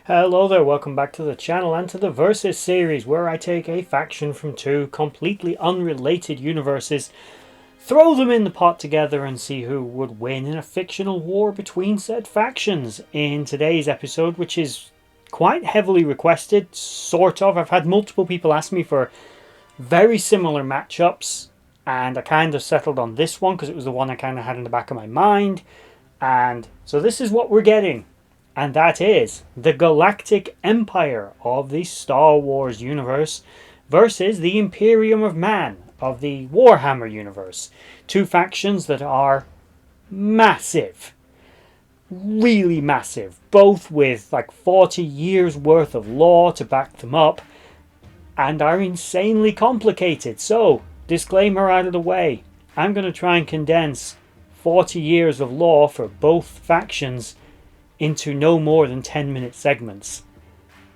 Hello there, welcome back to the channel and to the Versus series, where I take a faction from two completely unrelated universes, throw them in the pot together and see who would win in a fictional war between said factions. In today's episode, which is quite heavily requested, sort of, I've had multiple people ask me for very similar matchups, and I kind of settled on this one because it was the one I kind of had in the back of my mind. And so this is what we're getting. And that is the Galactic Empire of the Star Wars universe versus the Imperium of Man of the Warhammer universe. Two factions that are massive. Really massive. Both with like 40 years worth of lore to back them up. And are insanely complicated. So, disclaimer out of the way. I'm going to try and condense 40 years of lore for both factions into no more than 10-minute segments.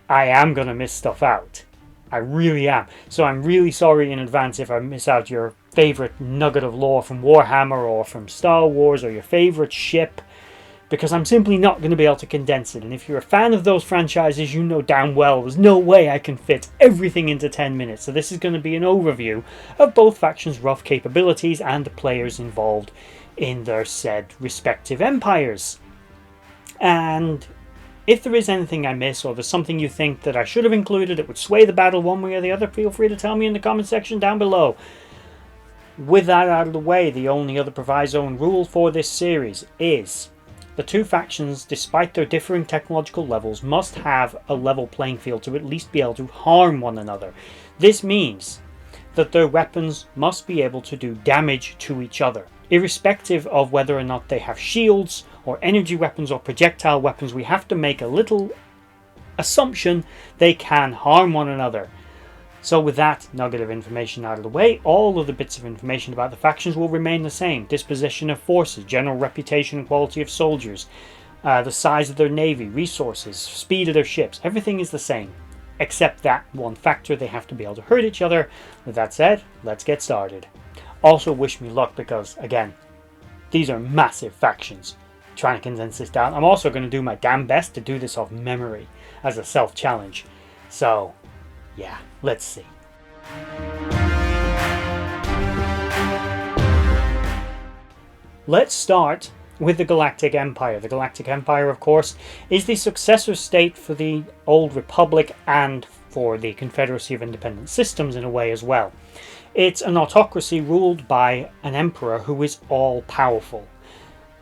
I am going to miss stuff out. I really am. So I'm really sorry in advance if I miss out your favourite nugget of lore from Warhammer or from Star Wars or your favourite ship, because I'm simply not going to be able to condense it. And if you're a fan of those franchises, you know damn well there's no way I can fit everything into 10 minutes. So this is going to be an overview of both factions' rough capabilities and the players involved in their said respective empires. And if there is anything I miss, or there's something you think that I should have included that would sway the battle one way or the other, feel free to tell me in the comment section down below. With that out of the way, the only other proviso and rule for this series is the two factions, despite their differing technological levels, must have a level playing field to at least be able to harm one another. This means that their weapons must be able to do damage to each other, irrespective of whether or not they have shields or energy weapons or projectile weapons. We have to make a little assumption they can harm one another. So with that nugget of information out of the way, all of the bits of information about the factions will remain the same. Disposition of forces, general reputation and quality of soldiers, the size of their navy, resources, speed of their ships, everything is the same. Except that one factor, they have to be able to hurt each other. With that said, let's get started. Also wish me luck because, again, these are massive factions. Trying to condense this down. I'm also going to do my damn best to do this off memory as a self-challenge. So, yeah, let's see. Let's start with the Galactic Empire. The Galactic Empire, of course, is the successor state for the Old Republic and for the Confederacy of Independent Systems in a way as well. It's an autocracy ruled by an emperor who is all-powerful.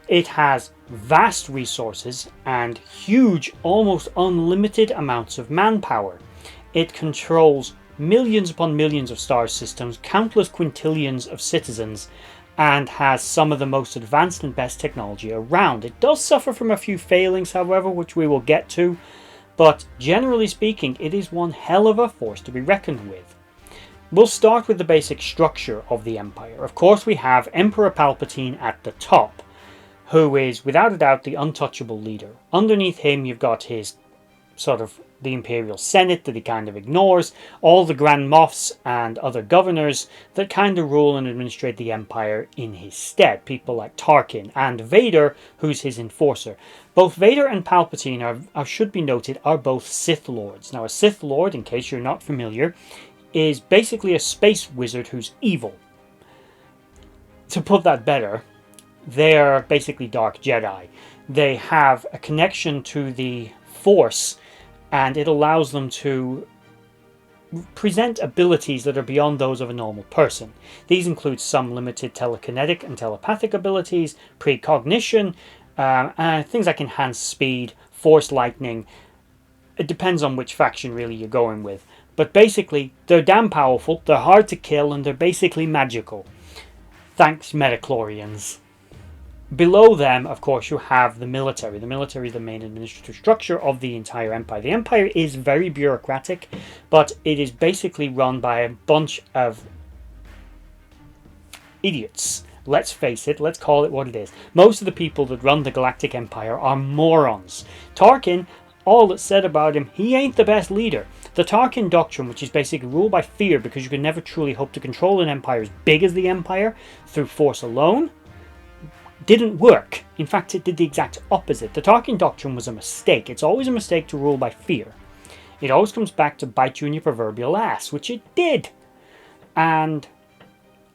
It has vast resources and huge, almost unlimited amounts of manpower. It controls millions upon millions of star systems, countless quintillions of citizens, and has some of the most advanced and best technology around. It does suffer from a few failings, however, which we will get to, but generally speaking, it is one hell of a force to be reckoned with. We'll start with the basic structure of the Empire. Of course, we have Emperor Palpatine at the top, who is without a doubt the untouchable leader. Underneath him, you've got his sort of the Imperial Senate that he kind of ignores, all the Grand Moffs and other governors that kind of rule and administrate the Empire in his stead. People like Tarkin and Vader, who's his enforcer. Both Vader and Palpatine should be noted, are both Sith Lords. Now, a Sith Lord, in case you're not familiar, is basically a space wizard who's evil. To put that better, they're basically Dark Jedi. They have a connection to the Force, and it allows them to present abilities that are beyond those of a normal person. These include some limited telekinetic and telepathic abilities, precognition, things like enhanced speed, force lightning. It depends on which faction really you're going with. But basically, they're damn powerful, they're hard to kill, and they're basically magical. Thanks, Metachlorians. Below them, of course, you have the military. The military is the main administrative structure of the entire empire. The empire is very bureaucratic, but it is basically run by a bunch of idiots. Let's face it, let's call it what it is. Most of the people that run the Galactic Empire are morons. Tarkin, all that's said about him, he ain't the best leader. The Tarkin Doctrine, which is basically ruled by fear because you can never truly hope to control an empire as big as the Empire through force alone, didn't work. In fact, it did the exact opposite. The Tarkin Doctrine was a mistake. It's always a mistake to rule by fear. It always comes back to bite you in your proverbial ass, which it did. And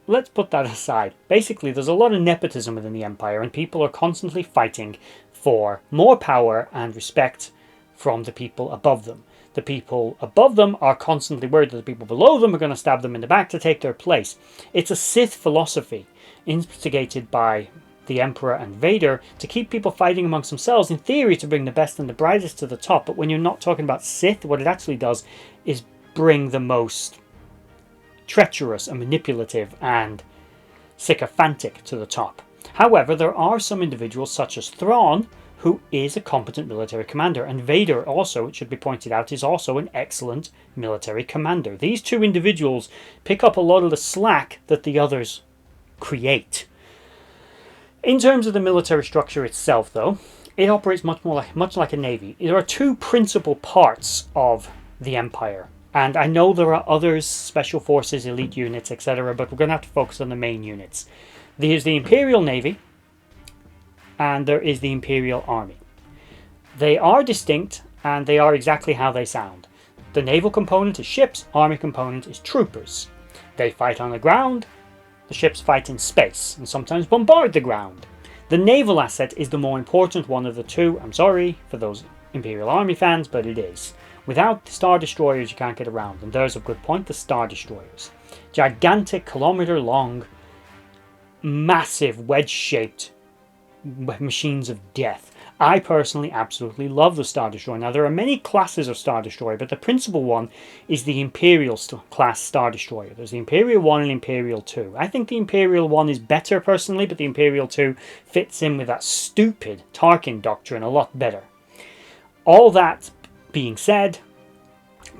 let's put that aside. Basically, there's a lot of nepotism within the Empire, and people are constantly fighting for more power and respect from the people above them. The people above them are constantly worried that the people below them are going to stab them in the back to take their place. It's a Sith philosophy instigated by the Emperor and Vader to keep people fighting amongst themselves, in theory to bring the best and the brightest to the top. But when you're not talking about Sith, what it actually does is bring the most treacherous and manipulative and sycophantic to the top. However, there are some individuals such as Thrawn, who is a competent military commander, and Vader also, it should be pointed out, is also an excellent military commander. These two individuals pick up a lot of the slack that the others create. In terms of the military structure itself, though, it operates much like a navy. There are two principal parts of the Empire, and I know there are others, special forces, elite units, etc., but we're going to have to focus on the main units. There's the Imperial Navy, and there is the Imperial Army. They are distinct, and they are exactly how they sound. The naval component is ships, army component is troopers. They fight on the ground, the ships fight in space, and sometimes bombard the ground. The naval asset is the more important one of the two. I'm sorry for those Imperial Army fans, but it is. Without the Star Destroyers, you can't get around, and there's a good point, the Star Destroyers. Gigantic, kilometer-long, massive, wedge-shaped machines of death. I personally absolutely love the Star Destroyer. Now, there are many classes of Star Destroyer, but the principal one is the Imperial class Star Destroyer. There's the Imperial 1 and Imperial 2. I think the Imperial 1 is better personally, but the Imperial 2 fits in with that stupid Tarkin Doctrine a lot better. All that being said,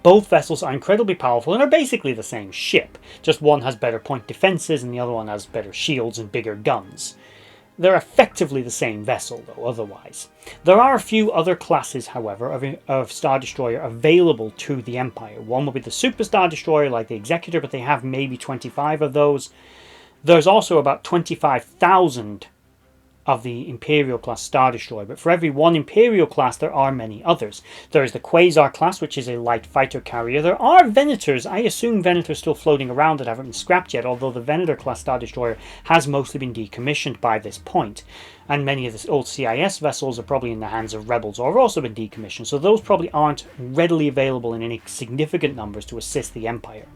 both vessels are incredibly powerful and are basically the same ship. Just one has better point defenses and the other one has better shields and bigger guns. They're effectively the same vessel, though, otherwise. There are a few other classes, however, of Star Destroyer available to the Empire. One will be the Super Star Destroyer, like the Executor, but they have maybe 25 of those. There's also about 25,000 of the Imperial class Star Destroyer, but for every one Imperial class there are many others. There is the Quasar class, which is a light fighter carrier. There are Venators. I assume Venators still floating around that haven't been scrapped yet, although the Venator class Star Destroyer has mostly been decommissioned by this point. And many of the old CIS vessels are probably in the hands of rebels or have also been decommissioned, so those probably aren't readily available in any significant numbers to assist the Empire.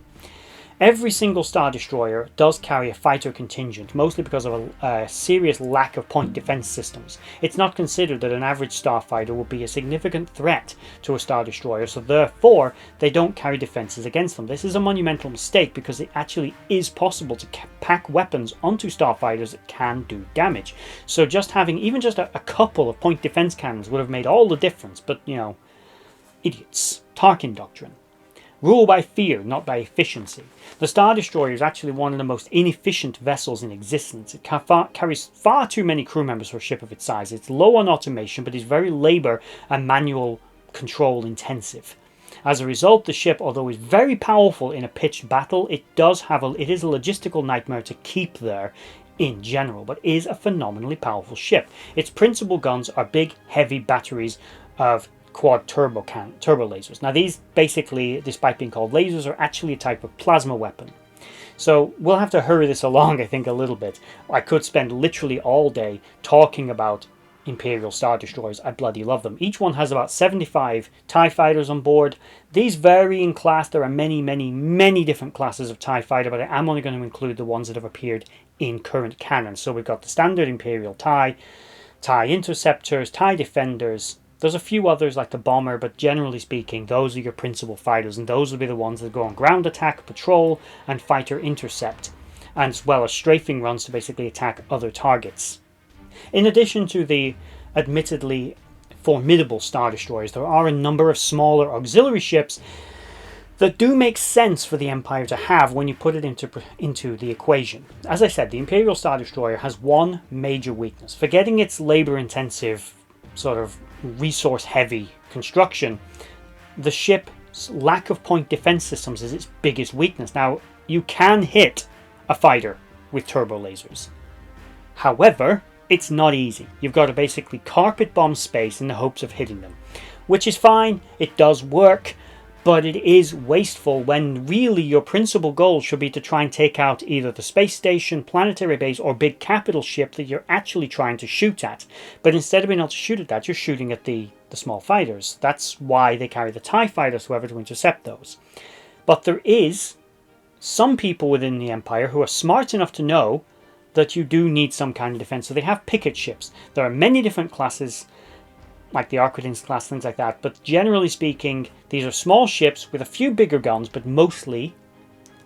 Every single Star Destroyer does carry a fighter contingent, mostly because of a serious lack of point defense systems. It's not considered that an average starfighter will be a significant threat to a Star Destroyer, so therefore they don't carry defenses against them. This is a monumental mistake because it actually is possible to pack weapons onto starfighters that can do damage. So just having even just a couple of point defense cannons would have made all the difference, but you know, idiots. Tarkin Doctrine. Rule by fear, not by efficiency. The Star Destroyer is actually one of the most inefficient vessels in existence. It carries far too many crew members for a ship of its size. It's low on automation, but is very labor and manual control intensive. As a result, the ship, although is very powerful in a pitched battle, it is a logistical nightmare to keep there in general, but is a phenomenally powerful ship. Its principal guns are big, heavy batteries of quad turbo lasers. Now these basically, despite being called lasers, are actually a type of plasma weapon. So we'll have to hurry this along, I think, a little bit. I could spend literally all day talking about Imperial Star Destroyers. I bloody love them. Each one has about 75 TIE fighters on board. These vary in class. There are many different classes of TIE fighter, but I am only going to include the ones that have appeared in current canon. So we've got the standard Imperial TIE, TIE Interceptors, TIE Defenders. There's a few others like the Bomber, but generally speaking, those are your principal fighters, and those will be the ones that go on ground attack, patrol, and fighter intercept, and as well as strafing runs to basically attack other targets. In addition to the admittedly formidable Star Destroyers, there are a number of smaller auxiliary ships that do make sense for the Empire to have when you put it into the equation. As I said, the Imperial Star Destroyer has one major weakness. Forgetting its labor-intensive, sort of resource-heavy construction, the ship's lack of point defense systems is its biggest weakness. Now, you can hit a fighter with turbo lasers. However, It's not easy. You've got to basically carpet bomb space in the hopes of hitting them, which is fine. It does work, but it is wasteful when really your principal goal should be to try and take out either the space station, planetary base, or big capital ship that you're actually trying to shoot at. But instead of being able to shoot at that, you're shooting at the small fighters. That's why they carry the TIE fighters, however, to intercept those. But there is some people within the Empire who are smart enough to know that you do need some kind of defense. So they have picket ships. There are many different classes, like the Arquitins class, things like that. But generally speaking, these are small ships with a few bigger guns, but mostly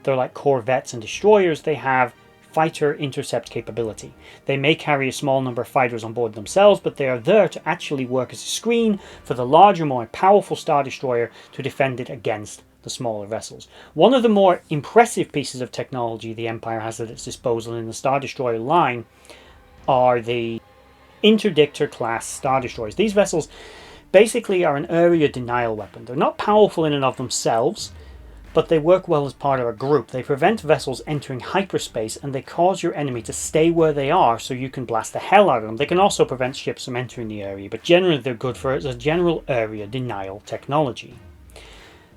they're like corvettes and destroyers. They have fighter intercept capability. They may carry a small number of fighters on board themselves, but they are there to actually work as a screen for the larger, more powerful Star Destroyer to defend it against the smaller vessels. One of the more impressive pieces of technology the Empire has at its disposal in the Star Destroyer line are the Interdictor class Star Destroyers. These vessels basically are an area denial weapon. They're not powerful in and of themselves, but they work well as part of a group. They prevent vessels entering hyperspace, and they cause your enemy to stay where they are so you can blast the hell out of them. They can also prevent ships from entering the area, but generally they're good for it as a general area denial technology.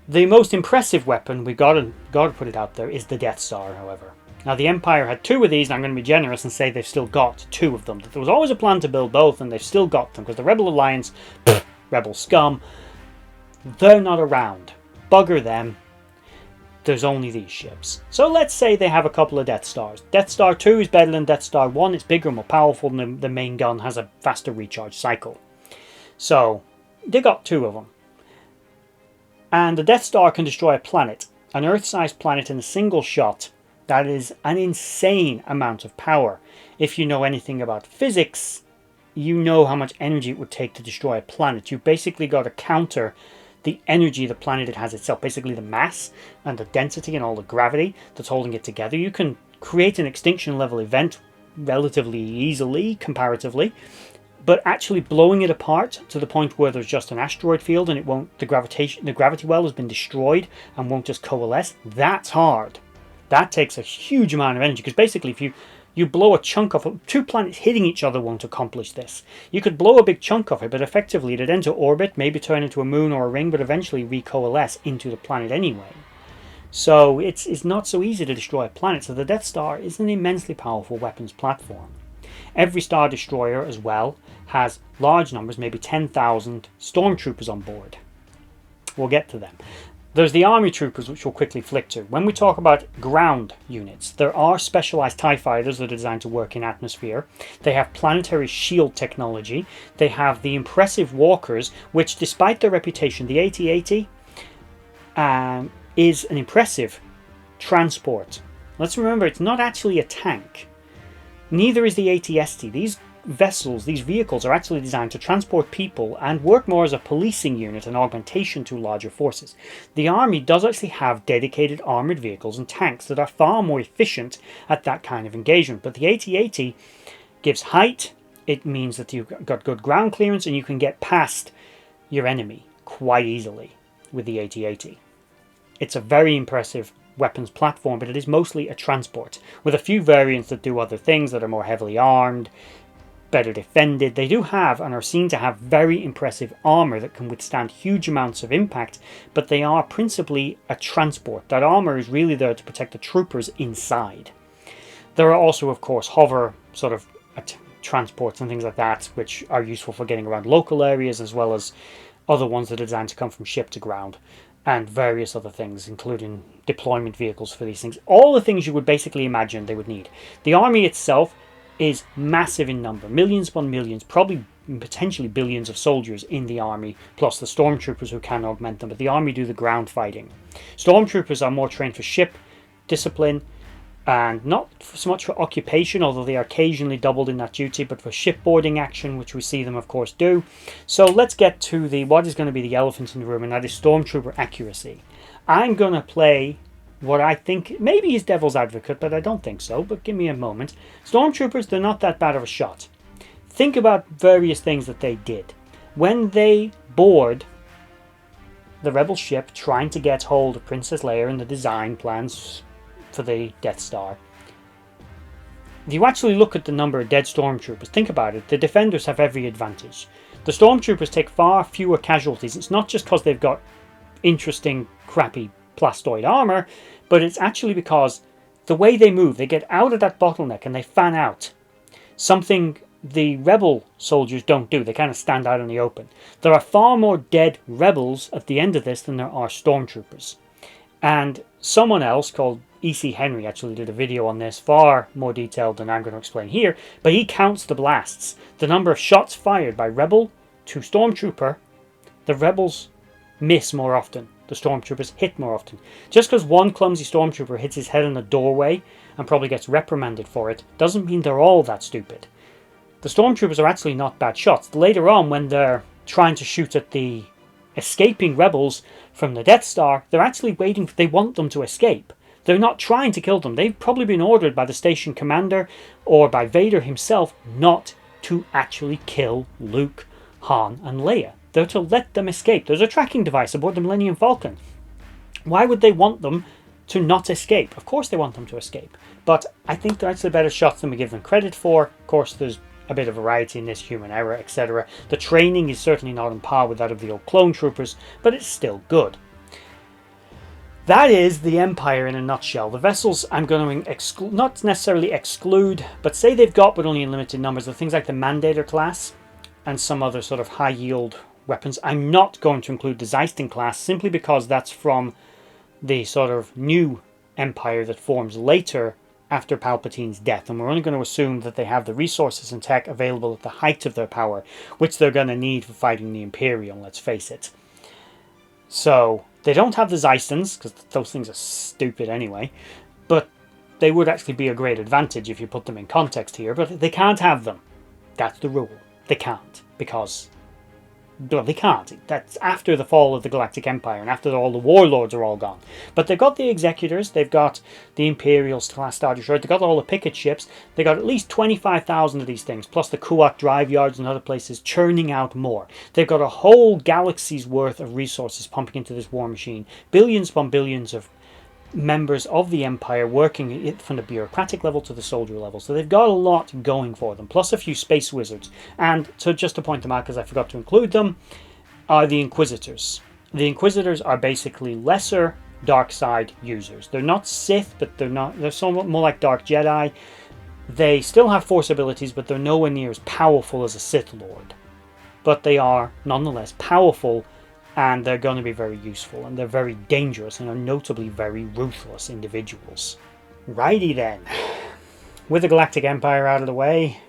The most impressive weapon, we've got to put it out there, is the Death Star, however. Now, the Empire had 2 of these, and I'm going to be generous and say they've still got 2 of them. There was always a plan to build both, and they've still got them, because the Rebel Alliance, rebel scum, they're not around. Bugger them. There's only these ships. So let's say they have a couple of Death Stars. Death Star 2 is better than Death Star 1. It's bigger and more powerful, and the main gun has a faster recharge cycle. So, they got 2 of them. And the Death Star can destroy a planet, an Earth-sized planet in a single shot. That is an insane amount of power. If you know anything about physics, you know how much energy it would take to destroy a planet. You've basically got to counter the energy the planet it has itself, basically the mass and the density and all the gravity that's holding it together. You can create an extinction level event relatively easily, comparatively, but actually blowing it apart to the point where there's just an asteroid field and it won't, the gravity well has been destroyed and won't just coalesce, that's hard. That takes a huge amount of energy, because basically if you blow a chunk off, 2 planets hitting each other won't accomplish this. You could blow a big chunk off it, but effectively it'd enter orbit, maybe turn into a moon or a ring, but eventually recoalesce into the planet anyway. So it's not so easy to destroy a planet. So the Death Star is an immensely powerful weapons platform. Every Star Destroyer as well has large numbers, maybe 10,000 stormtroopers on board. We'll get to them. There's the army troopers, which we'll quickly flick to. When we talk about ground units, there are specialized TIE fighters that are designed to work in atmosphere. They have planetary shield technology. They have the impressive walkers, which despite their reputation, the AT-AT is an impressive transport. Let's remember, it's not actually a tank. Neither is the AT-ST. These vessels, these vehicles are actually designed to transport people and work more as a policing unit and augmentation to larger forces. The army does actually have dedicated armored vehicles and tanks that are far more efficient at that kind of engagement, but the AT-AT gives height. It means that you've got good ground clearance and you can get past your enemy quite easily with the AT-AT. It's a very impressive weapons platform, but it is mostly a transport, with a few variants that do other things that are more heavily armed, better defended. They do have and are seen to have very impressive armor that can withstand huge amounts of impact, but they are principally a transport. That armor is really there to protect the troopers inside. There are also, of course, hover sort of transports and things like that, which are useful for getting around local areas, as well as other ones that are designed to come from ship to ground, and various other things, including deployment vehicles for these things. All the things you would basically imagine they would need. The army itself is massive in number, millions upon millions, probably potentially billions of soldiers in the army, plus the stormtroopers who can augment them, but the army do the ground fighting. Stormtroopers are more trained for ship discipline and not so much for occupation, although they are occasionally doubled in that duty, but for shipboarding action, which we see them of course do. So let's get to what is going to be the elephant in the room, and that is stormtrooper accuracy. I'm going to play what I think maybe is devil's advocate, but I don't think so, but give me a moment. Stormtroopers, they're not that bad of a shot. Think about various things that they did. When they board the rebel ship trying to get hold of Princess Leia and the design plans for the Death Star, if you actually look at the number of dead stormtroopers, think about it, the defenders have every advantage. The stormtroopers take far fewer casualties. It's not just because they've got interesting, crappy plastoid armor, but it's actually because the way they move, they get out of that bottleneck and they fan out. Something the rebel soldiers don't do. They kind of stand out in the open. There are far more dead rebels at the end of this than there are stormtroopers. And someone else called E.C. Henry actually did a video on this, far more detailed than I'm going to explain here, but he counts the blasts. The number of shots fired by rebel to stormtrooper, the rebels miss more often. The stormtroopers hit more often. Just because one clumsy stormtrooper hits his head in a doorway and probably gets reprimanded for it, doesn't mean they're all that stupid. The stormtroopers are actually not bad shots. Later on, when they're trying to shoot at the escaping rebels from the Death Star, they're actually waiting. They want them to escape. They're not trying to kill them. They've probably been ordered by the station commander or by Vader himself not to actually kill Luke, Han, and Leia. They're to let them escape. There's a tracking device aboard the Millennium Falcon. Why would they want them to not escape? Of course they want them to escape. But I think they're actually better shots than we give them credit for. Of course, there's a bit of variety in this, human error, etc. The training is certainly not on par with that of the old clone troopers, but it's still good. That is the Empire in a nutshell. The vessels I'm going to not necessarily exclude, but say they've got, but only in limited numbers, of things like the Mandator class and some other sort of high-yield weapons. I'm not going to include the Zeisting class, simply because that's from the sort of new Empire that forms later after Palpatine's death, and we're only going to assume that they have the resources and tech available at the height of their power, which they're going to need for fighting the Imperium, let's face it. So they don't have the Zeistons, because those things are stupid anyway, but they would actually be a great advantage if you put them in context here, but they can't have them. That's the rule. They can't, because well, they can't. That's after the fall of the Galactic Empire and after all the warlords are all gone. But they've got the Executors, they've got the Imperial class Star Destroyers, they've got all the picket ships, they've got at least 25,000 of these things, plus the Kuat drive yards and other places churning out more. They've got a whole galaxy's worth of resources pumping into this war machine. Billions upon billions of members of the Empire working from the bureaucratic level to the soldier level. So they've got a lot going for them, plus a few space wizards. And so just to point them out, because I forgot to include them, are the Inquisitors. The Inquisitors are basically lesser dark side users. They're not Sith, but they're somewhat more like Dark Jedi. They still have Force abilities, but they're nowhere near as powerful as a Sith Lord. But they are nonetheless powerful, and they're going to be very useful, and they're very dangerous, and are notably very ruthless individuals. Righty then. With the Galactic Empire out of the way,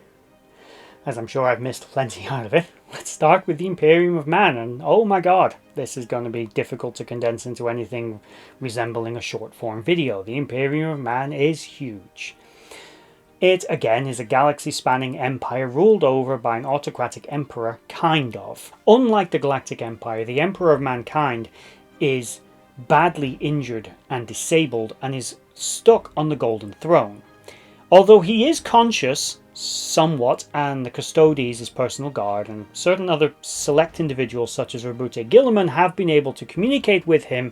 as I'm sure I've missed plenty out of it, let's start with the Imperium of Man, and oh my god, this is going to be difficult to condense into anything resembling a short form video. The Imperium of Man is huge. It, again, is a galaxy-spanning empire ruled over by an autocratic emperor, kind of. Unlike the Galactic Empire, the Emperor of Mankind is badly injured and disabled and is stuck on the Golden Throne. Although he is conscious, somewhat, and the Custodes, his personal guard, and certain other select individuals such as Rabute Gilliman have been able to communicate with him,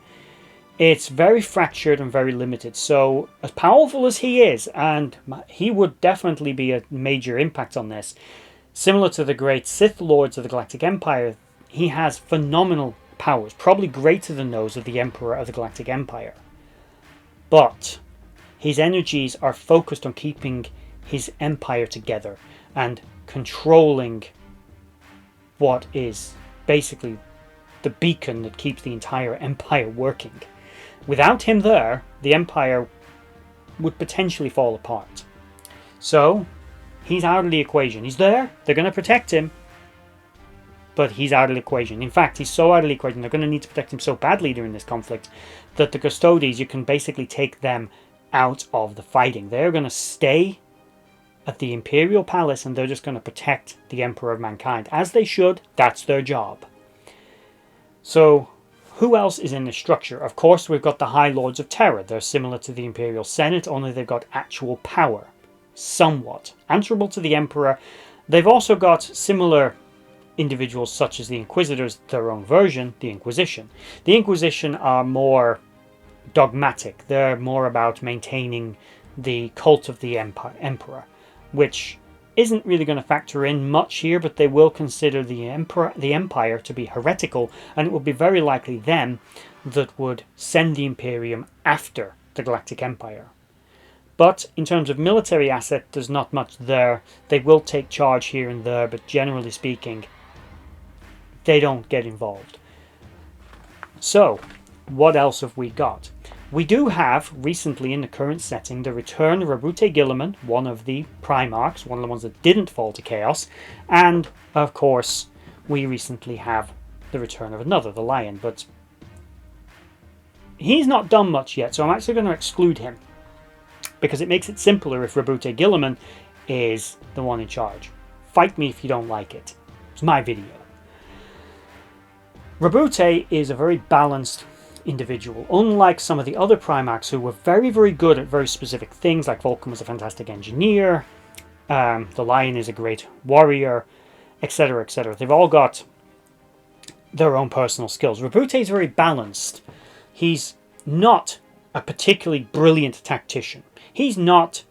it's very fractured and very limited. So as powerful as he is, and he would definitely be a major impact on this, similar to the great Sith Lords of the Galactic Empire, he has phenomenal powers, probably greater than those of the Emperor of the Galactic Empire. But his energies are focused on keeping his empire together and controlling what is basically the beacon that keeps the entire empire working. Without him there, the Empire would potentially fall apart. So, he's out of the equation. He's there, they're going to protect him, but he's out of the equation. In fact, he's so out of the equation, they're going to need to protect him so badly during this conflict that the Custodes, you can basically take them out of the fighting. They're going to stay at the Imperial Palace and they're just going to protect the Emperor of Mankind. As they should, that's their job. So, who else is in this structure? Of course, we've got the High Lords of Terror. They're similar to the Imperial Senate, only they've got actual power. Somewhat. Answerable to the Emperor. They've also got similar individuals such as the Inquisitors, their own version, the Inquisition. The Inquisition are more dogmatic. They're more about maintaining the cult of the Emperor. which isn't really going to factor in much here, but they will consider the Empire to be heretical, and it would be very likely them that would send the Imperium after the Galactic Empire. But in terms of military asset, there's not much there. They will take charge here and there, but generally speaking, they don't get involved. So, what else have we got? We do have, recently in the current setting, the return of Roboute Guilliman, one of the Primarchs, one of the ones that didn't fall to chaos, and, of course, we recently have the return of another, the Lion, but he's not done much yet, so I'm actually going to exclude him, because it makes it simpler if Roboute Guilliman is the one in charge. Fight me if you don't like it. It's my video. Roboute is a very balanced individual, unlike some of the other Primarchs who were very, very good at very specific things, like Vulcan was a fantastic engineer, the Lion is a great warrior, etc., etc. They've all got their own personal skills. Roboute is very balanced. He's not a particularly brilliant tactician. He's not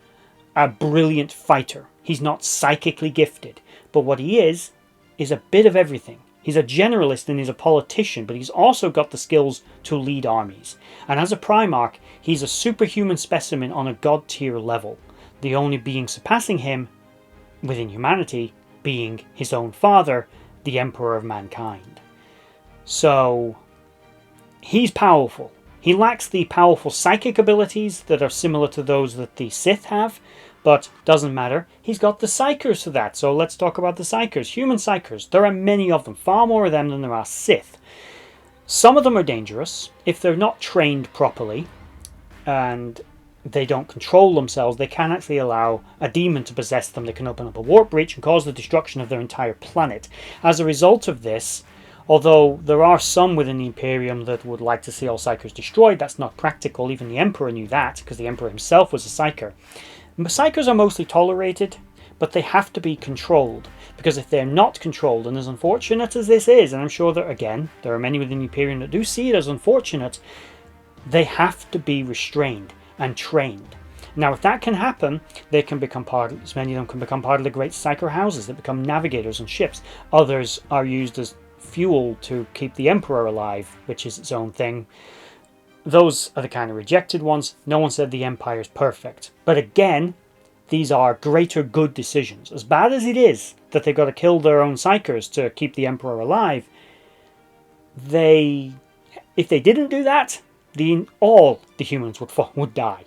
a brilliant fighter. He's not psychically gifted. But what he is a bit of everything. He's a generalist and he's a politician, but he's also got the skills to lead armies. And as a Primarch, he's a superhuman specimen on a god tier level, the only being surpassing him within humanity being his own father, the Emperor of Mankind. So, he's powerful. He lacks the powerful psychic abilities that are similar to those that the Sith have, but doesn't matter. He's got the Psykers for that, so let's talk about the Psykers. Human Psykers. There are many of them, far more of them than there are Sith. Some of them are dangerous. If they're not trained properly, and they don't control themselves, they can actually allow a demon to possess them. They can open up a warp breach and cause the destruction of their entire planet. As a result of this, although there are some within the Imperium that would like to see all Psykers destroyed, that's not practical. Even the Emperor knew that, because the Emperor himself was a Psyker. Psykers are mostly tolerated, but they have to be controlled, because if they're not controlled, and as unfortunate as this is, and I'm sure that, again, there are many within the Imperium that do see it as unfortunate, they have to be restrained and trained. Now, if that can happen, they can become as many of them can become part of the great Psyker houses that become navigators on ships. Others are used as fuel to keep the Emperor alive, which is its own thing. Those are the kind of rejected ones. No one said the Empire is perfect. But again, these are greater good decisions. As bad as it is that they've got to kill their own Psykers to keep the Emperor alive, if they didn't do that, all the humans would die.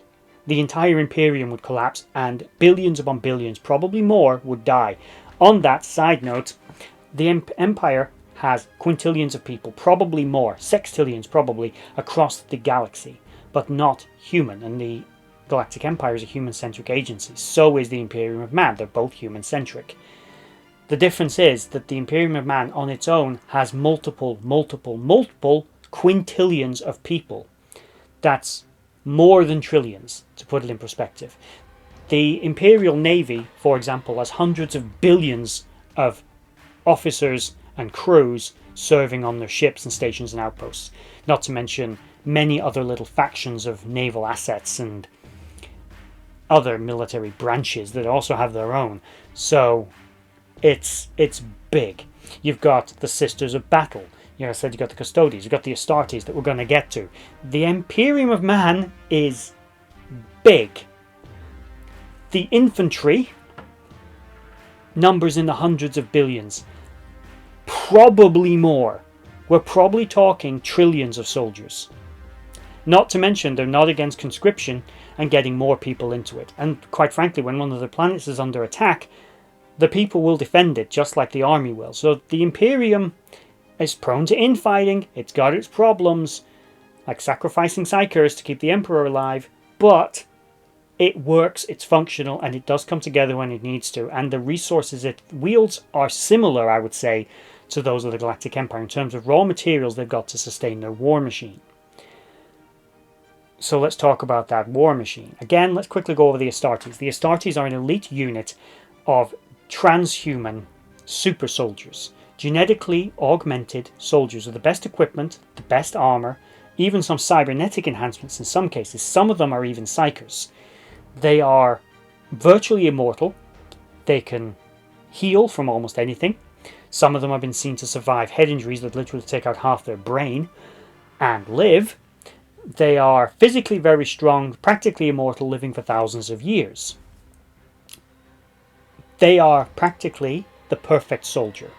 The entire Imperium would collapse, and billions upon billions, probably more, would die. On that side note, the Empire has quintillions of people, probably more, sextillions probably, across the galaxy, but not human. And the Galactic Empire is a human-centric agency. So is the Imperium of Man. They're both human-centric. The difference is that the Imperium of Man on its own has multiple quintillions of people. That's more than trillions, to put it in perspective. The Imperial Navy, for example, has hundreds of billions of officers and crews serving on their ships and stations and outposts, not to mention many other little factions of naval assets and other military branches that also have their own. So it's big. You've got the Sisters of Battle. I said you've got the Custodies, you've got the Astartes that we're going to get to. The Imperium of Man is big. The infantry numbers in the hundreds of billions. Probably more. We're probably talking trillions of soldiers. Not to mention they're not against conscription and getting more people into it. And quite frankly, when one of the planets is under attack, the people will defend it just like the army will. So the Imperium is prone to infighting. It's got its problems, like sacrificing Psykers to keep the Emperor alive, but it works, it's functional, and it does come together when it needs to. And the resources it wields are similar, I would say, to those of the Galactic Empire in terms of raw materials they've got to sustain their war machine. So let's talk about that war machine. Again, let's quickly go over the Astartes. The Astartes are an elite unit of transhuman super soldiers. Genetically augmented soldiers with the best equipment, the best armor, even some cybernetic enhancements in some cases. Some of them are even Psykers. They are virtually immortal. They can heal from almost anything. Some of them have been seen to survive head injuries that literally take out half their brain and live. They are physically very strong, practically immortal, living for thousands of years. They are practically the perfect soldier.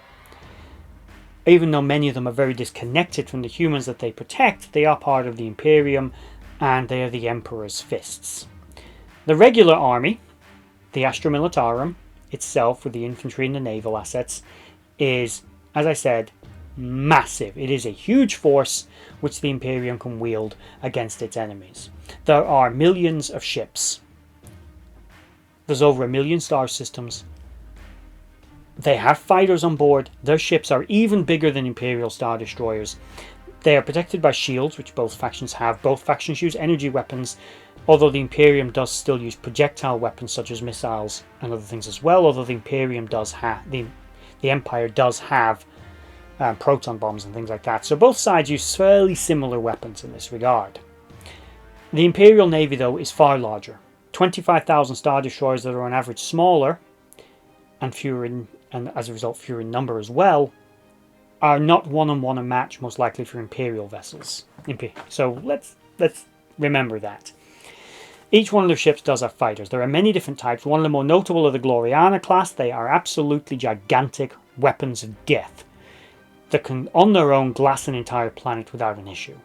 Even though many of them are very disconnected from the humans that they protect, they are part of the Imperium, and they are the Emperor's fists. The regular army, the Astra Militarum itself, with the infantry and the naval assets, is, as I said, massive. It is a huge force which the Imperium can wield against its enemies. There are millions of ships. There's over 1 million star systems. They have fighters on board. Their ships are even bigger than Imperial Star Destroyers. They are protected by shields, which both factions have. Both factions use energy weapons, although the Imperium does still use projectile weapons such as missiles and other things as well, although the Imperium does have... The Empire does have proton bombs and things like that. So both sides use fairly similar weapons in this regard. The Imperial Navy, though, is far larger. 25,000 Star Destroyers that are on average smaller and fewer in, and as a result fewer in number as well, are not one-on-one a match most likely for Imperial vessels. So let's remember that. Each one of their ships does have fighters. There are many different types. One of the more notable are the Gloriana class. They are absolutely gigantic weapons of death that can, on their own, glass an entire planet without an issue.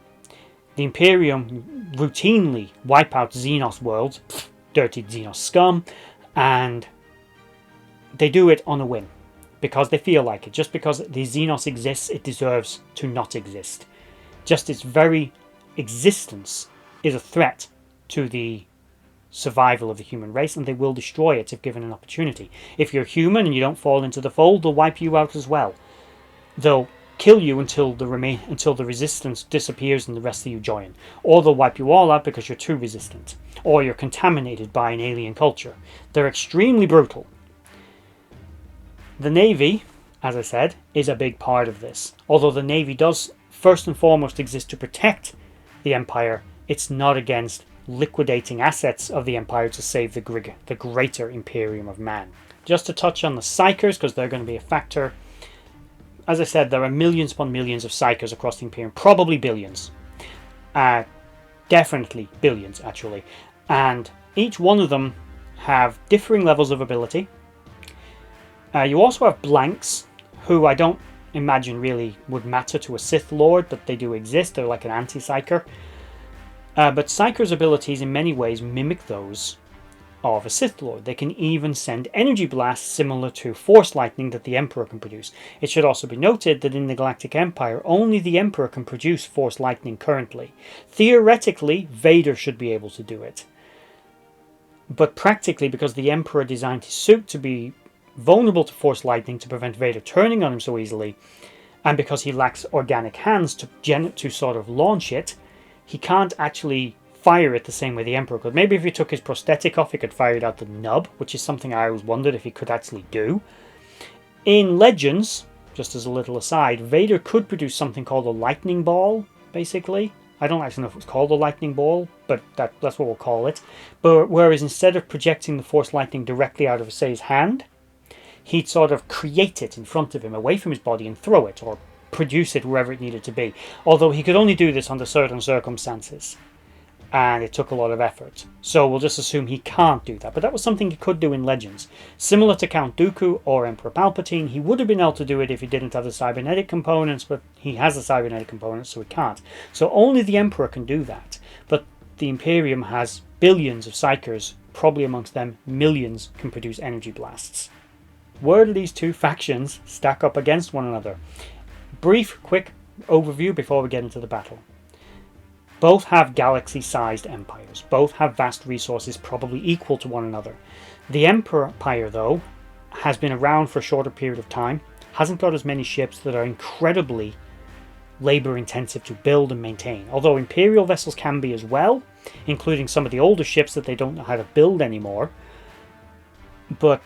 The Imperium routinely wipe out Xenos worlds, dirty Xenos scum, and they do it on a whim because they feel like it. Just because the Xenos exists, it deserves to not exist. Just its very existence is a threat to the survival of the human race, and they will destroy it if given an opportunity. If you're human and you don't fall into the fold, they'll wipe you out as well. They'll kill you until the resistance disappears and the rest of you join. Or they'll wipe you all out because you're too resistant. Or you're contaminated by an alien culture. They're extremely brutal. The Navy, as I said, is a big part of this. Although the Navy does first and foremost exist to protect the Empire, it's not against liquidating assets of the Empire to save the greater Imperium of Man. Just to touch on the Psychers, because they're going to be a factor. As I said, there are millions upon millions of Psychers across the Imperium, probably billions. Definitely billions, actually. And each one of them have differing levels of ability. You also have Blanks, who I don't imagine really would matter to a Sith Lord, but they do exist. They're like an anti-Psyker. But Psyker's abilities in many ways mimic those of a Sith Lord. They can even send energy blasts similar to Force Lightning that the Emperor can produce. It should also be noted that in the Galactic Empire, only the Emperor can produce Force Lightning currently. Theoretically, Vader should be able to do it. But practically, because the Emperor designed his suit to be vulnerable to Force Lightning to prevent Vader turning on him so easily, and because he lacks organic hands to sort of launch it, he can't actually fire it the same way the Emperor could. Maybe if he took his prosthetic off, he could fire it out the nub, which is something I always wondered if he could actually do. In Legends, just as a little aside, Vader could produce something called a lightning ball, basically. I don't actually know if it was called a lightning ball, but that's what we'll call it. But whereas instead of projecting the Force Lightning directly out of, say, his hand, he'd sort of create it in front of him, away from his body, and throw it, or produce it wherever it needed to be. Although he could only do this under certain circumstances, and it took a lot of effort. So we'll just assume he can't do that. But that was something he could do in Legends. Similar to Count Dooku or Emperor Palpatine, he would have been able to do it if he didn't have the cybernetic components, but he has the cybernetic components, so he can't. So only the Emperor can do that. But the Imperium has billions of Psychers, probably amongst them millions can produce energy blasts. Where do these two factions stack up against one another? Brief, quick overview before we get into the battle. Both have galaxy-sized empires. Both have vast resources probably equal to one another. The Empire, though, has been around for a shorter period of time, hasn't got as many ships that are incredibly labour-intensive to build and maintain. Although Imperial vessels can be as well, including some of the older ships that they don't know how to build anymore. But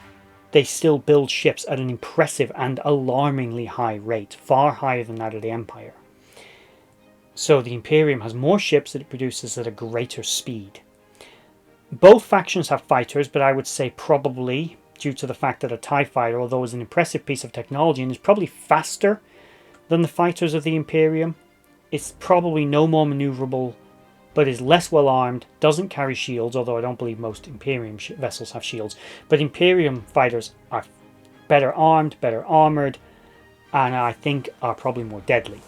they still build ships at an impressive and alarmingly high rate, far higher than that of the Empire. So the Imperium has more ships that it produces at a greater speed. Both factions have fighters, but I would say probably due to the fact that a TIE fighter, although is an impressive piece of technology and is probably faster than the fighters of the Imperium, it's probably no more maneuverable, but is less well armed, doesn't carry shields, although I don't believe most Imperium vessels have shields. But Imperium fighters are better armed, better armoured, and I think are probably more deadly.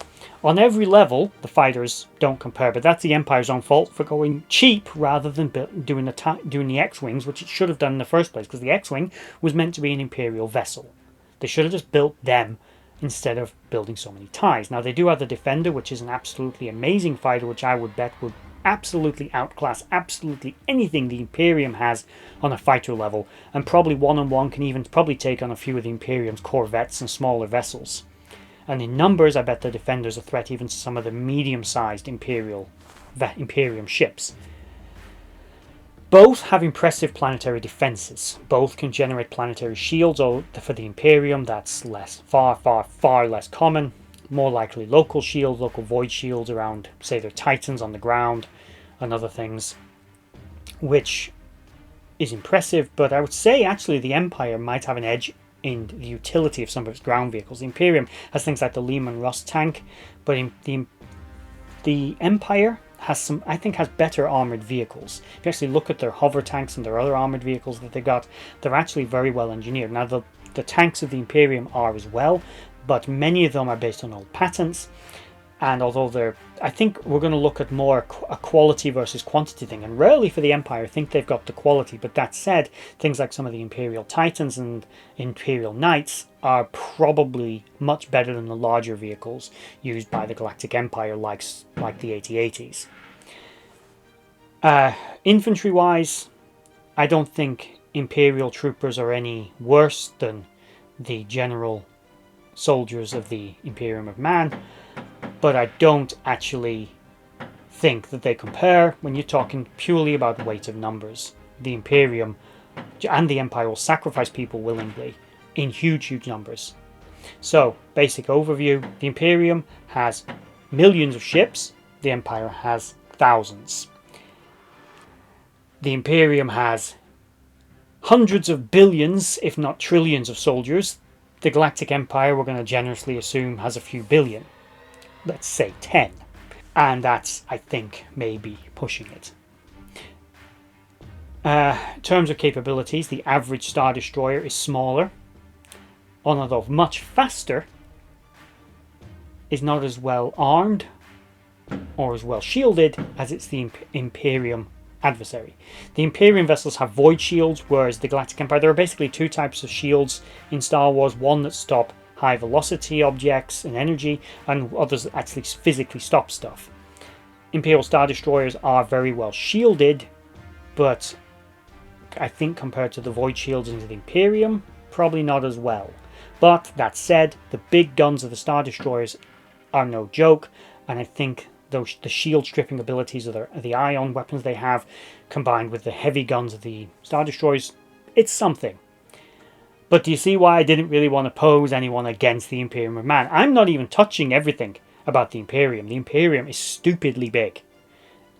On every level, the fighters don't compare, but that's the Empire's own fault for going cheap rather than doing the X-Wings, which it should have done in the first place, because the X-Wing was meant to be an Imperial vessel. They should have just built them instead of building so many TIEs. Now, they do have the Defender, which is an absolutely amazing fighter, which I would bet would absolutely outclass absolutely anything the Imperium has on a fighter level, and probably one-on-one can even probably take on a few of the Imperium's corvettes and smaller vessels. And in numbers, I bet the Defender's a threat even to some of the medium-sized Imperium ships. Both have impressive planetary defenses. Both can generate planetary shields, although for the Imperium that's far less common. More likely local shields, local void shields around, say, their Titans on the ground and other things, which is impressive. But I would say actually the Empire might have an edge in the utility of some of its ground vehicles. The Imperium has things like the Lehman Russ tank, but the Empire has some, I think, has better armored vehicles. If you actually look at their hover tanks and their other armored vehicles that they got, they're actually very well engineered. Now the tanks of the Imperium are as well, but many of them are based on old patents, and although I think we're going to look at more a quality versus quantity thing, and rarely for the Empire I think they've got the quality. But that said, things like some of the Imperial Titans and Imperial Knights are probably much better than the larger vehicles used by the Galactic Empire, like the AT-ATs. Infantry wise, I don't think Imperial troopers are any worse than the general soldiers of the Imperium of Man, but I don't actually think that they compare when you're talking purely about weight of numbers. The Imperium and the Empire will sacrifice people willingly in huge numbers. So, basic overview, the Imperium has millions of ships, the Empire has thousands. The Imperium has hundreds of billions, if not trillions of soldiers. The Galactic Empire, we're going to generously assume, has a few billion. Let's say 10. And that's, I think, maybe pushing it. In terms of capabilities, the average Star Destroyer is smaller, although much faster, is not as well armed or as well shielded as it's the Imperium adversary. The Imperium vessels have void shields, whereas the Galactic Empire, there are basically two types of shields in Star Wars. One that stop high velocity objects and energy, and others that actually physically stop stuff. Imperial Star Destroyers are very well shielded, but I think compared to the void shields into the Imperium, probably not as well. But that said, the big guns of the Star Destroyers are no joke, and I think the shield stripping abilities of the ion weapons they have, combined with the heavy guns of the Star Destroyers, it's something. But do you see why I didn't really want to pose anyone against the Imperium of Man? I'm not even touching everything about the Imperium. The Imperium is stupidly big.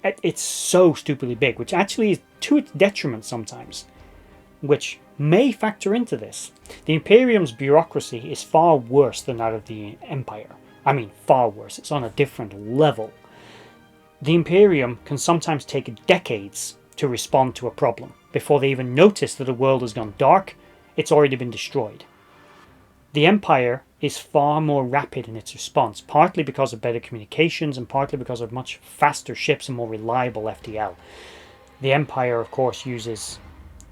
It's so stupidly big, which actually is to its detriment sometimes, which may factor into this. The Imperium's bureaucracy is far worse than that of the Empire. I mean, far worse. It's on a different level. The Imperium can sometimes take decades to respond to a problem. Before they even notice that a world has gone dark, it's already been destroyed. The Empire is far more rapid in its response, partly because of better communications and partly because of much faster ships and more reliable FTL. The Empire, of course, uses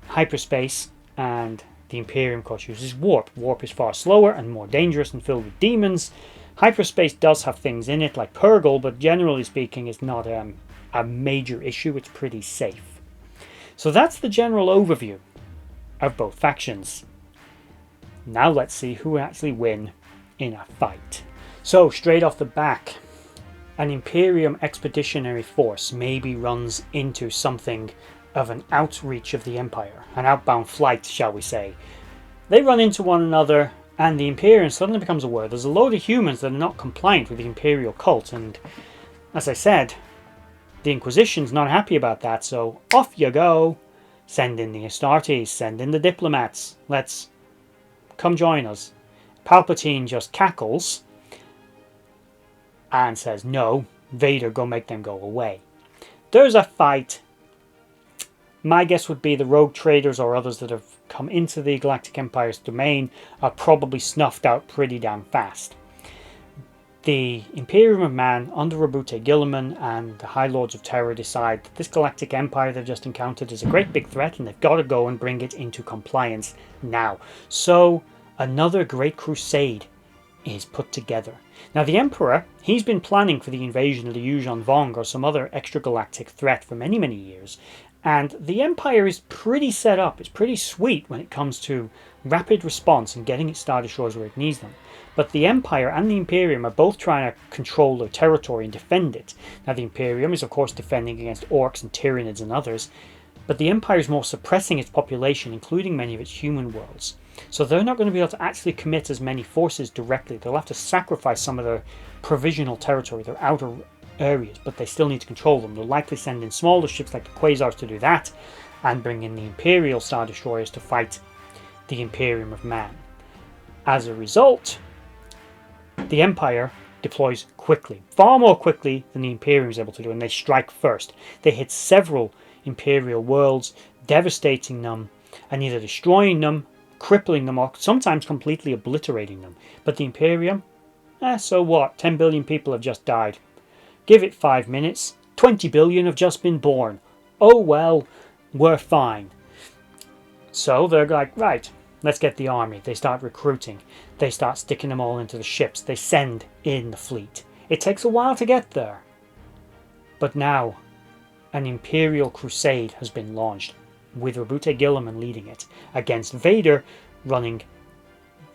hyperspace, and the Imperium, of course, uses warp. Warp is far slower and more dangerous and filled with demons. Hyperspace does have things in it like Purgle, but generally speaking it's not a major issue. It's pretty safe. So that's the general overview of both factions. Now let's see who actually win in a fight. So straight off the back, an Imperium expeditionary force maybe runs into something of an outreach of the Empire, an outbound flight, shall we say. They run into one another, and the Imperium suddenly becomes aware there's a load of humans that are not compliant with the Imperial cult, and as I said, the Inquisition's not happy about that, so off you go. Send in the Astartes, send in the diplomats. Let's come join us. Palpatine just cackles and says, no, Vader, go make them go away. There's a fight. My guess would be the rogue traders or others that have come into the Galactic Empire's domain are probably snuffed out pretty damn fast. The Imperium of Man under Rabute Gilliman and the High Lords of Terror decide that this Galactic Empire they've just encountered is a great big threat and they've got to go and bring it into compliance now. So another great crusade is put together. Now the Emperor, he's been planning for the invasion of the Yuuzhan Vong or some other extragalactic threat for many, many years. And the Empire is pretty set up. It's pretty sweet when it comes to rapid response and getting its Star Destroyers where it needs them. But the Empire and the Imperium are both trying to control their territory and defend it. Now the Imperium is of course defending against orcs and Tyranids and others. But the Empire is more suppressing its population, including many of its human worlds. So they're not going to be able to actually commit as many forces directly. They'll have to sacrifice some of their provisional territory, their outer areas, but they still need to control them. They'll likely send in smaller ships like the Quasars to do that, and bring in the Imperial Star Destroyers to fight the Imperium of Man. As a result, the Empire deploys quickly, far more quickly than the Imperium is able to do, and they strike first. They hit several Imperial worlds, devastating them, and either destroying them, crippling them, or sometimes completely obliterating them. But the Imperium, so what? 10 billion people have just died. Give it 5 minutes, 20 billion have just been born. Oh well, we're fine. So they're like, right, let's get the army. They start recruiting. They start sticking them all into the ships. They send in the fleet. It takes a while to get there. But now, an Imperial crusade has been launched, with Rabute Gilliman leading it, against Vader running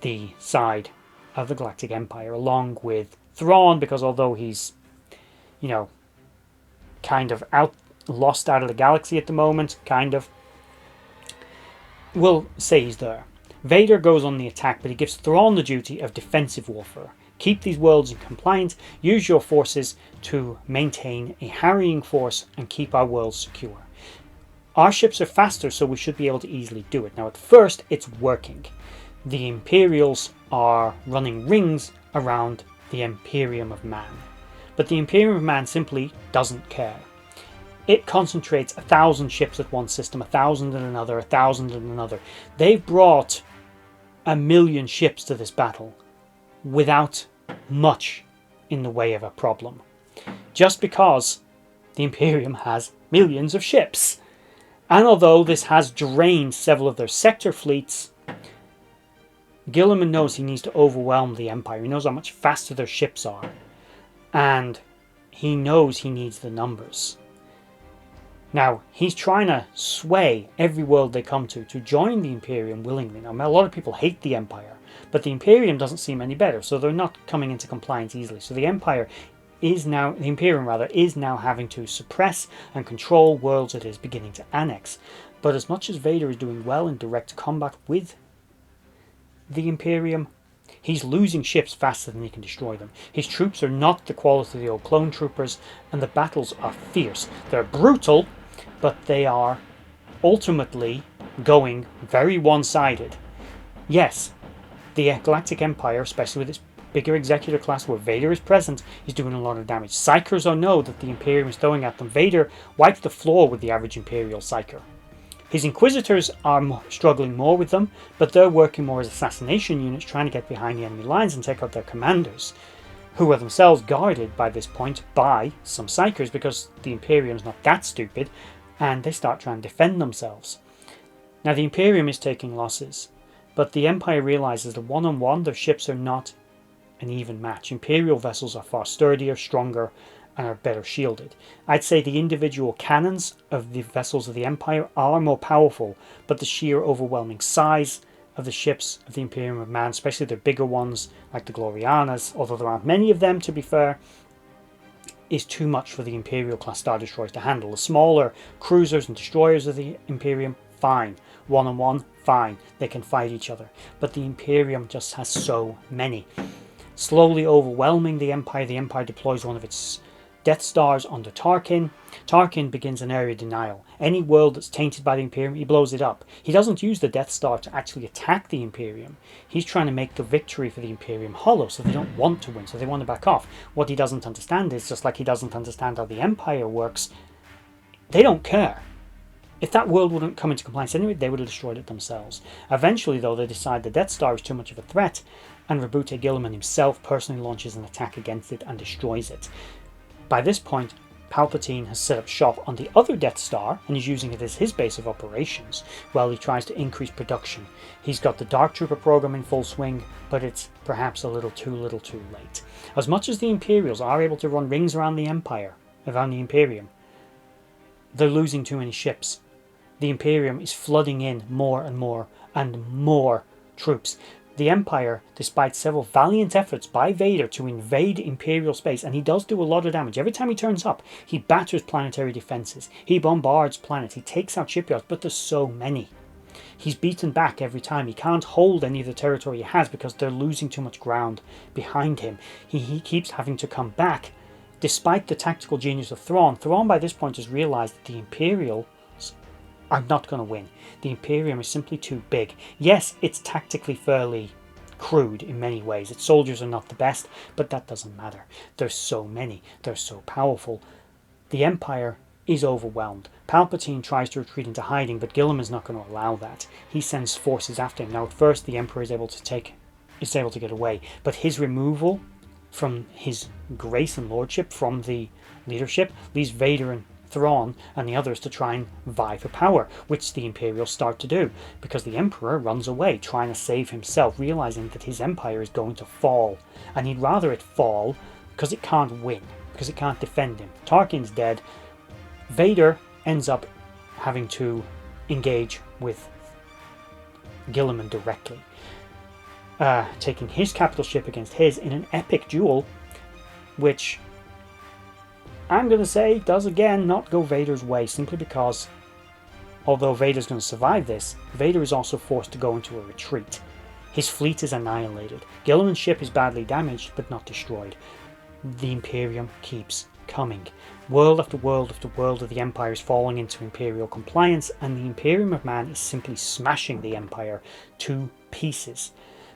the side of the Galactic Empire, along with Thrawn, because although he's, kind of lost out of the galaxy at the moment, we'll say he's there. Vader goes on the attack, but he gives Thrawn the duty of defensive warfare. Keep these worlds in compliance, use your forces to maintain a harrying force and keep our worlds secure. Our ships are faster, so we should be able to easily do it. Now at first, it's working. The Imperials are running rings around the Imperium of Man. But the Imperium of Man simply doesn't care. It concentrates 1,000 ships at one system, 1,000 in another, 1,000 in another. They've brought 1,000,000 ships to this battle without much in the way of a problem. Just because the Imperium has millions of ships. And although this has drained several of their sector fleets, Gilliman knows he needs to overwhelm the Empire. He knows how much faster their ships are. And he knows he needs the numbers. Now, he's trying to sway every world they come to join the Imperium willingly. Now, a lot of people hate the Empire, but the Imperium doesn't seem any better, so they're not coming into compliance easily. So the Imperium is now having to suppress and control worlds it is beginning to annex. But as much as Vader is doing well in direct combat with the Imperium, he's losing ships faster than he can destroy them. His troops are not the quality of the old clone troopers, and the battles are fierce. They're brutal, but they are ultimately going very one-sided. Yes, the Galactic Empire, especially with its bigger executor class where Vader is present, is doing a lot of damage. Psychers know that the Imperium is throwing at them. Vader wiped the floor with the average Imperial Psyker. His Inquisitors are struggling more with them, but they're working more as assassination units, trying to get behind the enemy lines and take out their commanders, who are themselves guarded by this point by some Psychers, because the Imperium's not that stupid, and they start trying to defend themselves. Now the Imperium is taking losses, but the Empire realizes that one-on-one their ships are not an even match. Imperial vessels are far sturdier, stronger, and are better shielded. I'd say the individual cannons of the vessels of the Empire are more powerful, but the sheer overwhelming size of the ships of the Imperium of Man, especially the bigger ones like the Glorianas, although there aren't many of them to be fair, is too much for the Imperial class Star Destroyers to handle. The smaller cruisers and destroyers of the Imperium, fine. One-on-one, fine. They can fight each other. But the Imperium just has so many. Slowly overwhelming the Empire deploys one of its Death Stars under Tarkin. Tarkin begins an area denial. Any world that's tainted by the Imperium, he blows it up. He doesn't use the Death Star to actually attack the Imperium. He's trying to make the victory for the Imperium hollow, so they don't want to win, so they want to back off. What he doesn't understand is, just like he doesn't understand how the Empire works, they don't care. If that world wouldn't come into compliance anyway, they would have destroyed it themselves. Eventually, though, they decide the Death Star is too much of a threat, and Rabute Gilliman himself personally launches an attack against it and destroys it. By this point, Palpatine has set up shop on the other Death Star and is using it as his base of operations while he tries to increase production. He's got the Dark Trooper program in full swing, but it's perhaps a little too late. As much as the Imperials are able to run rings around the Imperium, they're losing too many ships. The Imperium is flooding in more and more troops. The Empire, despite several valiant efforts by Vader to invade Imperial space, and he does do a lot of damage. Every time he turns up, he batters planetary defenses. He bombards planets. He takes out shipyards, but there's so many. He's beaten back every time. He can't hold any of the territory he has because they're losing too much ground behind him. He keeps having to come back. Despite the tactical genius of Thrawn, Thrawn by this point has realised that the Imperials are not going to win. The Imperium is simply too big. Yes, it's tactically fairly crude in many ways. Its soldiers are not the best, but that doesn't matter. There's so many. They're so powerful. The Empire is overwhelmed. Palpatine tries to retreat into hiding, but Gilliman's not going to allow that. He sends forces after him. Now, at first, the Emperor is able to get away, but his removal from his grace and lordship from the leadership leaves Vader and Thrawn and the others to try and vie for power, which the Imperials start to do, because the Emperor runs away, trying to save himself, realizing that his empire is going to fall, and he'd rather it fall because it can't win, because it can't defend him. Tarkin's dead. Vader ends up having to engage with Gilliman directly, taking his capital ship against his in an epic duel, which I'm going to say does again not go Vader's way, simply because although Vader's going to survive this, Vader is also forced to go into a retreat. His fleet is annihilated. Gilliman's ship is badly damaged but not destroyed. The Imperium keeps coming. World after world after world of the Empire is falling into Imperial compliance, and the Imperium of Man is simply smashing the Empire to pieces.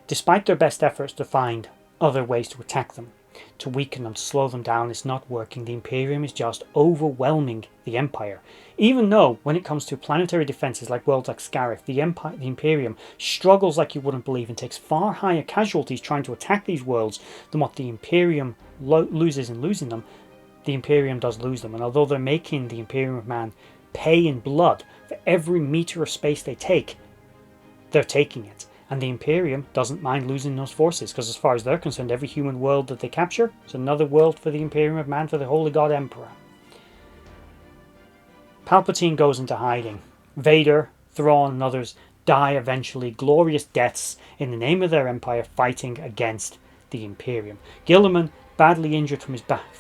Despite their best efforts to find other ways to attack them, to weaken them, to slow them down, is not working. The Imperium is just overwhelming the Empire. Even though, when it comes to planetary defenses like worlds like Scarif, the Imperium struggles like you wouldn't believe and takes far higher casualties trying to attack these worlds than what the Imperium loses in losing them, the Imperium does lose them. And although they're making the Imperium of Man pay in blood for every meter of space they take, they're taking it. And the Imperium doesn't mind losing those forces, because as far as they're concerned, every human world that they capture is another world for the Imperium of Man, for the Holy God Emperor. Palpatine goes into hiding. Vader, Thrawn and others die eventually glorious deaths in the name of their empire, fighting against the Imperium. Gilliman, badly injured from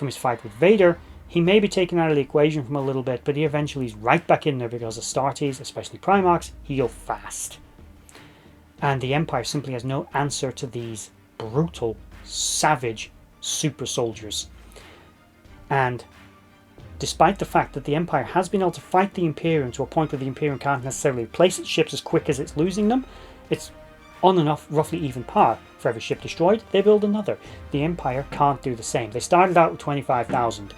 his fight with Vader, he may be taken out of the equation from a little bit, but he eventually is right back in there because Astartes, especially Primarchs, heal fast. And the Empire simply has no answer to these brutal, savage super soldiers. And despite the fact that the Empire has been able to fight the Imperium to a point where the Imperium can't necessarily replace its ships as quick as it's losing them, it's on and off roughly even par. For every ship destroyed, they build another. The Empire can't do the same. They started out with 25,000.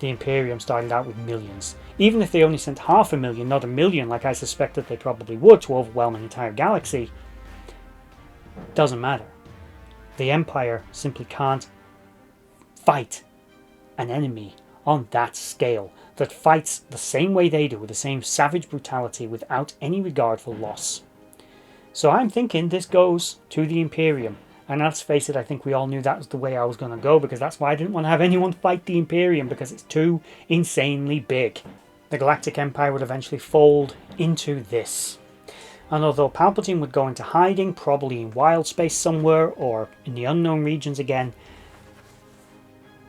The Imperium started out with millions. Even if they only sent 500,000, not 1,000,000 like I suspected they probably would to overwhelm an entire galaxy, doesn't matter. The Empire simply can't fight an enemy on that scale, that fights the same way they do, with the same savage brutality, without any regard for loss. So I'm thinking this goes to the Imperium. And let's face it, I think we all knew that was the way I was going to go, because that's why I didn't want to have anyone fight the Imperium, because it's too insanely big. The Galactic Empire would eventually fold into this. And although Palpatine would go into hiding, probably in wild space somewhere, or in the unknown regions again,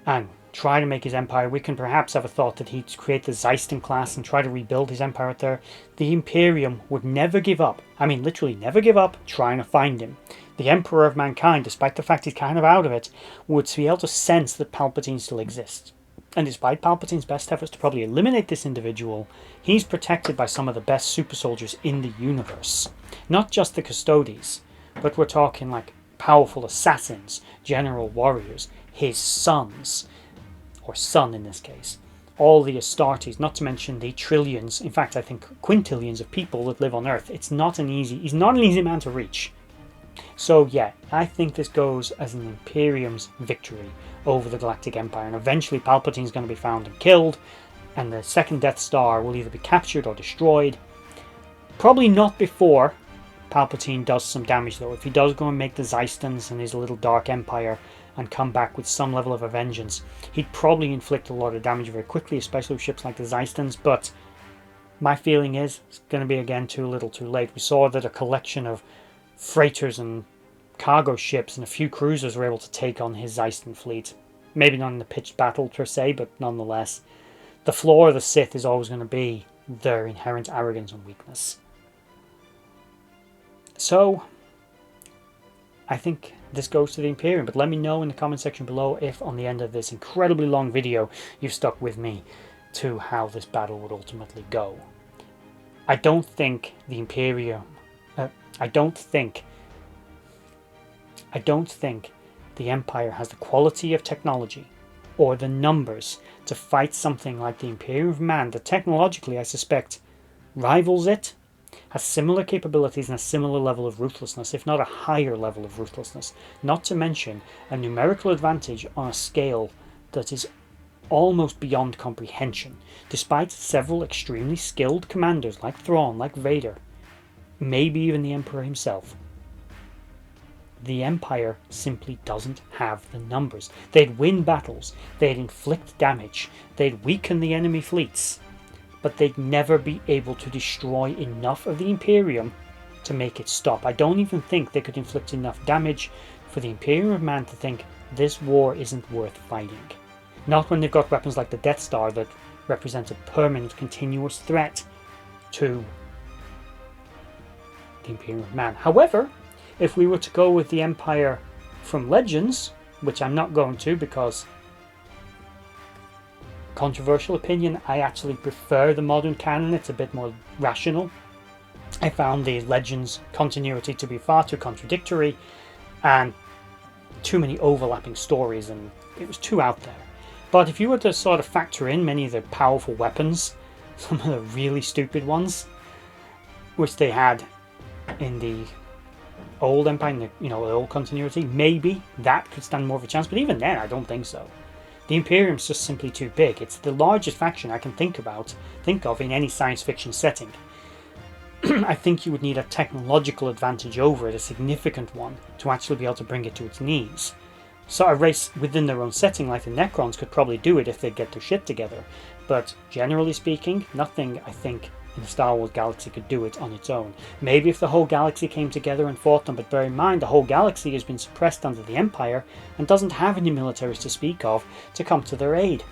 and try to make his empire, we can perhaps have a thought that he'd create the Zeiston class and try to rebuild his empire out there. The Imperium would never give up. I mean, literally never give up trying to find him. The Emperor of Mankind, despite the fact he's kind of out of it, would be able to sense that Palpatine still exists. And despite Palpatine's best efforts to probably eliminate this individual, he's protected by some of the best super soldiers in the universe. Not just the Custodes, but we're talking like powerful assassins, general warriors, his sons, or son in this case, all the Astartes, not to mention the trillions, in fact I think quintillions of people that live on Earth. He's not an easy man to reach. So yeah, I think this goes as an Imperium's victory over the Galactic Empire, and eventually Palpatine's going to be found and killed, and the second Death Star will either be captured or destroyed. Probably not before Palpatine does some damage though. If he does go and make the Zystons and his little Dark Empire and come back with some level of a vengeance, he'd probably inflict a lot of damage very quickly, especially with ships like the Zystons, but my feeling is it's going to be again too little too late. We saw that a collection of freighters and cargo ships and a few cruisers were able to take on his Zyston fleet. Maybe not in the pitched battle per se, but nonetheless. The flaw of the Sith is always going to be their inherent arrogance and weakness. So, I think this goes to the Imperium, but let me know in the comment section below if on the end of this incredibly long video you've stuck with me to how this battle would ultimately go. I don't think the Imperium... I don't think the Empire has the quality of technology or the numbers to fight something like the Imperium of Man that technologically I suspect rivals it, has similar capabilities and a similar level of ruthlessness, if not a higher level of ruthlessness, not to mention a numerical advantage on a scale that is almost beyond comprehension, despite several extremely skilled commanders like Thrawn, like Vader, maybe even the Emperor himself. The Empire simply doesn't have the numbers. They'd win battles, they'd inflict damage, they'd weaken the enemy fleets, but they'd never be able to destroy enough of the Imperium to make it stop. I don't even think they could inflict enough damage for the Imperium of Man to think this war isn't worth fighting. Not when they've got weapons like the Death Star that represent a permanent, continuous threat to the Imperium of Man. However, if we were to go with the Empire from Legends, which I'm not going to because, controversial opinion, I actually prefer the modern canon. It's a bit more rational. I found the Legends continuity to be far too contradictory and too many overlapping stories, and it was too out there. But if you were to sort of factor in many of the powerful weapons, some of the really stupid ones, which they had in the old Empire, the old continuity, maybe that could stand more of a chance. But even then, I don't think so. The Imperium's just simply too big. It's the largest faction I can think of in any science fiction setting. I think you would need a technological advantage over it, a significant one, to actually be able to bring it to its knees. So a race within their own setting like the Necrons could probably do it if they get their shit together. But generally speaking, nothing I think in the Star Wars galaxy could do it on its own. Maybe if the whole galaxy came together and fought them, but bear in mind the whole galaxy has been suppressed under the Empire and doesn't have any militaries to speak of to come to their aid.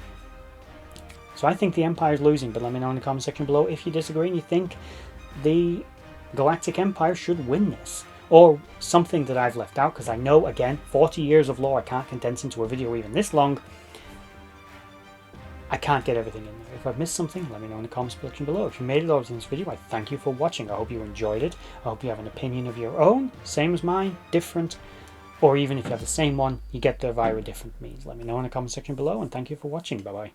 So I think the Empire is losing, but let me know in the comment section below if you disagree and you think the Galactic Empire should win this. Or something that I've left out, because I know, again, 40 years of lore I can't condense into a video even this long. I can't get everything in there. If I've missed something, let me know in the comments section below. If you made it over to this video, I thank you for watching. I hope you enjoyed it. I hope you have an opinion of your own, same as mine, different, or even if you have the same one, you get there via a different means. Let me know in the comment section below, and thank you for watching. Bye bye.